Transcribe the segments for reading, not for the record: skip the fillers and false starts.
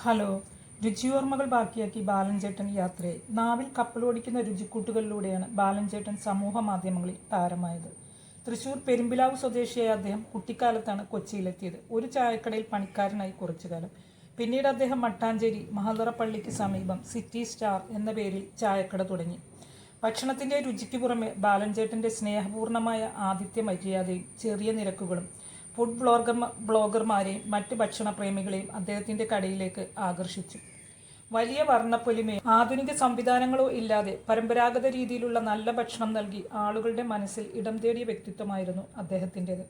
Hello. രുചിയോർമ്മകൾ ബാക്കിയാക്കി ബാലൻചേട്ടൻ യാത്രയായി. നാവിൽ കപ്പലോടിക്കുന്ന രുചിക്കൂട്ടുകളിലൂടെയാണ് ബാലൻചേട്ടൻ സമൂഹ മാധ്യമങ്ങളിൽ താരമായത്. തൃശൂർ പെരുമ്പിലാവ് സ്വദേശിയായ അദ്ദേഹം കുട്ടിക്കാലത്താണ് കൊച്ചിയിലെത്തിയത്. ഒരു ചായക്കടയിൽ പണിക്കാരനായി കുറച്ചുകാലം. പിന്നീട് അദ്ദേഹം മട്ടാഞ്ചേരി മഹദറ പള്ളിക്ക് സമീപം സിറ്റി സ്റ്റാർ എന്ന പേരിൽ ചായക്കട തുടങ്ങി. ഭക്ഷണത്തിന്റെ രുചിക്ക് പുറമെ ബാലൻചേട്ടന്റെ സ്നേഹപൂർണമായ ആതിഥ്യ മര്യാദയും ചെറിയ നിരക്കുകളും ഫുഡ് ബ്ലോഗർമാരെയും മറ്റ് ഭക്ഷണപ്രേമികളെയും അദ്ദേഹത്തിന്റെ കടയിലേക്ക് ആകർഷിച്ചു. വലിയ വർണ്ണപ്പൊലിമയോ ആധുനിക സംവിധാനങ്ങളോ ഇല്ലാതെ പരമ്പരാഗത രീതിയിലുള്ള നല്ല ഭക്ഷണം നൽകി ആളുകളുടെ മനസ്സിൽ ഇടം തേടിയ വ്യക്തിത്വമായിരുന്നു അദ്ദേഹത്തിൻ്റെത്.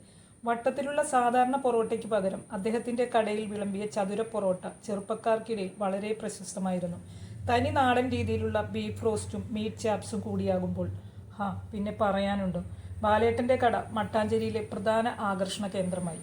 വട്ടത്തിലുള്ള സാധാരണ പൊറോട്ടയ്ക്ക് പകരം അദ്ദേഹത്തിന്റെ കടയിൽ വിളമ്പിയ ചതുര പൊറോട്ട ചെറുപ്പക്കാർക്കിടയിൽ വളരെ പ്രശസ്തമായിരുന്നു. തനി നാടൻ രീതിയിലുള്ള ബീഫ് റോസ്റ്റും മീറ്റ് ചാപ്സും കൂടിയാകുമ്പോൾ പിന്നെ പറയാനുണ്ടോ. ബാലേട്ടന്റെ കട മട്ടാഞ്ചേരിയിലെ പ്രധാന ആകർഷണ കേന്ദ്രമായി.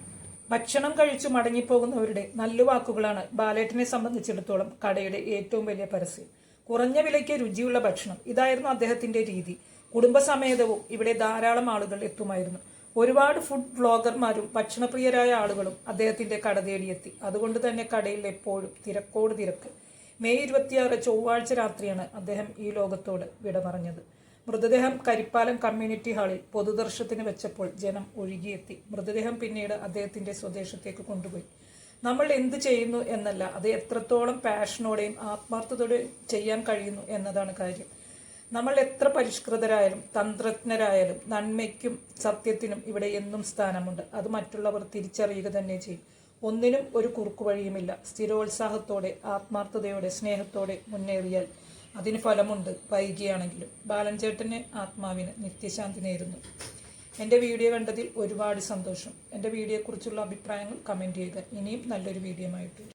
ഭക്ഷണം കഴിച്ചു മടങ്ങിപ്പോകുന്നവരുടെ നല്ല വാക്കുകളാണ് ബാലേട്ടനെ സംബന്ധിച്ചിടത്തോളം കടയുടെ ഏറ്റവും വലിയ പരസ്യം. കുറഞ്ഞ വിലയ്ക്ക് രുചിയുള്ള ഭക്ഷണം, ഇതായിരുന്നു അദ്ദേഹത്തിന്റെ രീതി. കുടുംബസമേതവും ഇവിടെ ധാരാളം ആളുകൾ എത്തുമായിരുന്നു. ഒരുപാട് ഫുഡ് വ്ളോഗർമാരും ഭക്ഷണപ്രിയരായ ആളുകളും അദ്ദേഹത്തിന്റെ കട തേടിയെത്തി. അതുകൊണ്ട് തന്നെ കടയിൽ എപ്പോഴും തിരക്കോട് തിരക്ക്. മെയ് 26 ചൊവ്വാഴ്ച രാത്രിയാണ് അദ്ദേഹം ഈ ലോകത്തോട് വിട പറഞ്ഞത്. മൃതദേഹം കരിപ്പാലം കമ്മ്യൂണിറ്റി ഹാളിൽ പൊതുദർശനത്തിന് വെച്ചപ്പോൾ ജനം ഒഴുകിയെത്തി. മൃതദേഹം പിന്നീട് അദ്ദേഹത്തിന്റെ സ്വദേശത്തേക്ക് കൊണ്ടുപോയി. നമ്മൾ എന്ത് ചെയ്യുന്നു എന്നല്ല, അത് എത്രത്തോളം പാഷനോടെയും ആത്മാർത്ഥതയോടെയും ചെയ്യാൻ കഴിയുന്നു എന്നതാണ് കാര്യം. നമ്മൾ എത്ര പരിഷ്കൃതരായാലും തന്ത്രജ്ഞരായാലും നന്മയ്ക്കും സത്യത്തിനും ഇവിടെ എന്നും സ്ഥാനമുണ്ട്. അത് മറ്റുള്ളവർ തിരിച്ചറിയുക തന്നെ ചെയ്യും. ഒന്നിനും ഒരു കുറുക്കുവഴിയുമില്ല. സ്ഥിരോത്സാഹത്തോടെ ആത്മാർത്ഥതയോടെ സ്നേഹത്തോടെ മുന്നേറിയാൽ അതിന് ഫലമുണ്ട്, വൈകിയാണെങ്കിലും. ബാലൻചേട്ടന് ആത്മാവിന് നിത്യശാന്തി നേരുന്നു. എൻ്റെ വീഡിയോ കണ്ടതിൽ ഒരുപാട് സന്തോഷം. എൻ്റെ വീഡിയോയെക്കുറിച്ചുള്ള അഭിപ്രായങ്ങൾ കമൻറ്റ് ചെയ്യുക. ഇനിയും നല്ലൊരു വീഡിയോ ആയിട്ട്